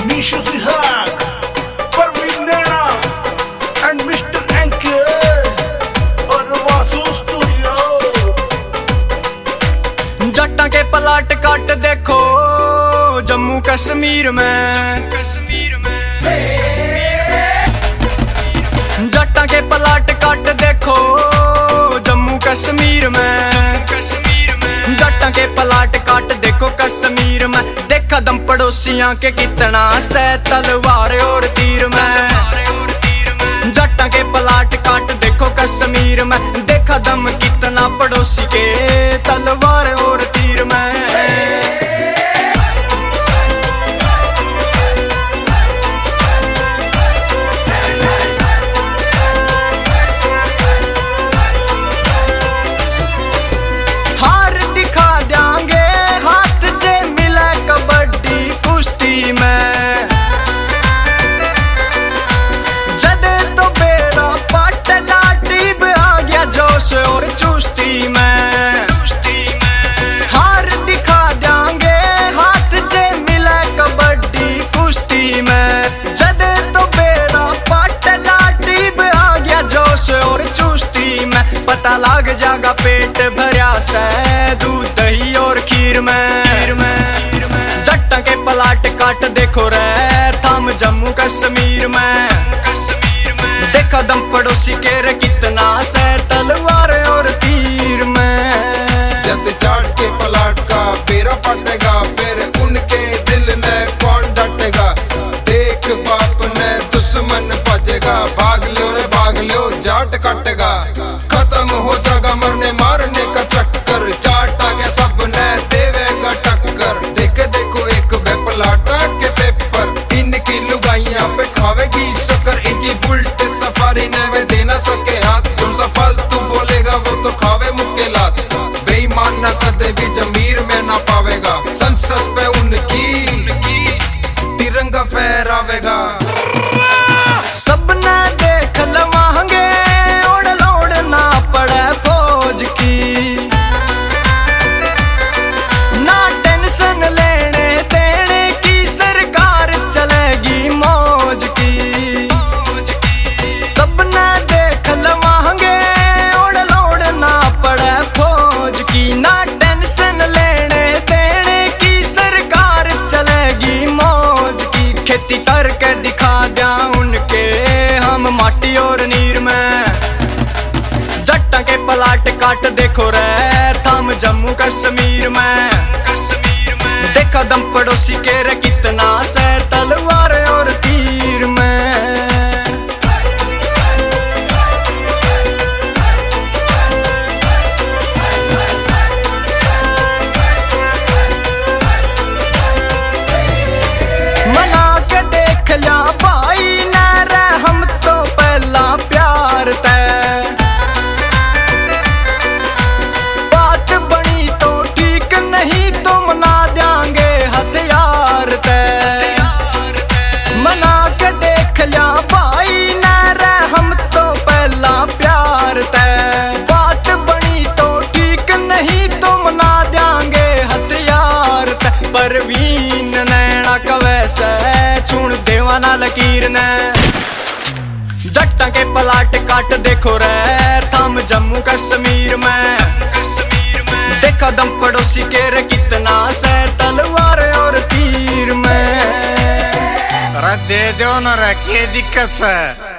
Misha Zihak, Parveen Naina, and Mr. Anker, Arvasu Studio। जट्टा के पलाट काट देखो जम्मू कश्मीर में, जट्टा के पलाट काट देखो जम्मू कश्मीर में, जट्टा के पलाट काट देखो कश्मीर में। देखा दम पड़ोसियां के कितना से तलवार और तीर में। जट्टा के पलाट काट देखो कश्मीर में, देखा दम कितना पड़ोसी के तलवार और तीर में। और चुस्ती में हार दिखा देंगे, हाथ जे मिले कबड्डी कुश्ती में। जदे तो बेरा पट जाटी आ गया जोश और चुस्ती में। पता लग जाएगा पेट भरिया से दूध दही और खीर में। जट्टा के पलाट काट देखो रे थम जम्मू कश्मीर में। देखा दम पड़ोसी के रे कितना से तलवार और तीर में। जद जाट के पलाट का बेरा पटेगा, फिर उनके दिल में कौन डटेगा। देख बाप ने दुश्मन बजेगा, भाग लो जाट कटेगा। खत्म हो जाएगा मरने मारने का चक्कर, जाट आ गया सब ने देवेगा टक्कर। देखो एक पलाटा के पेपर, इनकी लुगाइयां पे खावेगी शक्कर। इनकी बुलट सफारी ने वे दे ना सके हाथ, जो सा फालतू बोलेगा वो तो खावे मुक्के लात। बेईमान न कदे भी जमीर में ना पावेगा, संसद पे उनकी तिरंगा फहरावेगा। सबने देख लवांगे ओढ़ लोड़ ना पड़े फौज की, ना टेंशन लेने देने की, सरकार चलेगी मौज की। सबने देख लवांगे ओढ़ लोड़ ना पड़े फौज की, ना टेंशन लेने देने की, सरकार चलेगी मौज की। खेती करके दिखा दिया उनके हम माटी और नीर में। जट्टा के पलाट काट देखो रे थम जम्मू कश्मीर में। देखा दम पड़ोसी के रे कितना से तलवार और तीर में। मना के देख लिया भाई न रे हम तो पहला प्यार तय। बात बनी तो ठीक नहीं तो मना देंगे हथियार तय। मना के देख लिया भाई न रे हम तो पहला प्यार तय। बात बनी तो ठीक नहीं तो मना देंगे हथियार तय। परवीन नैना कवे से छूण देवाना लकीर ने। जट्टा के पलाट काट देखो रे थम जम्मू कश्मीर में। देखा दम पड़ोसी के रे कितना से तलवार और तीर में। अरे दे दो ना रे, क्या दिक्कत है।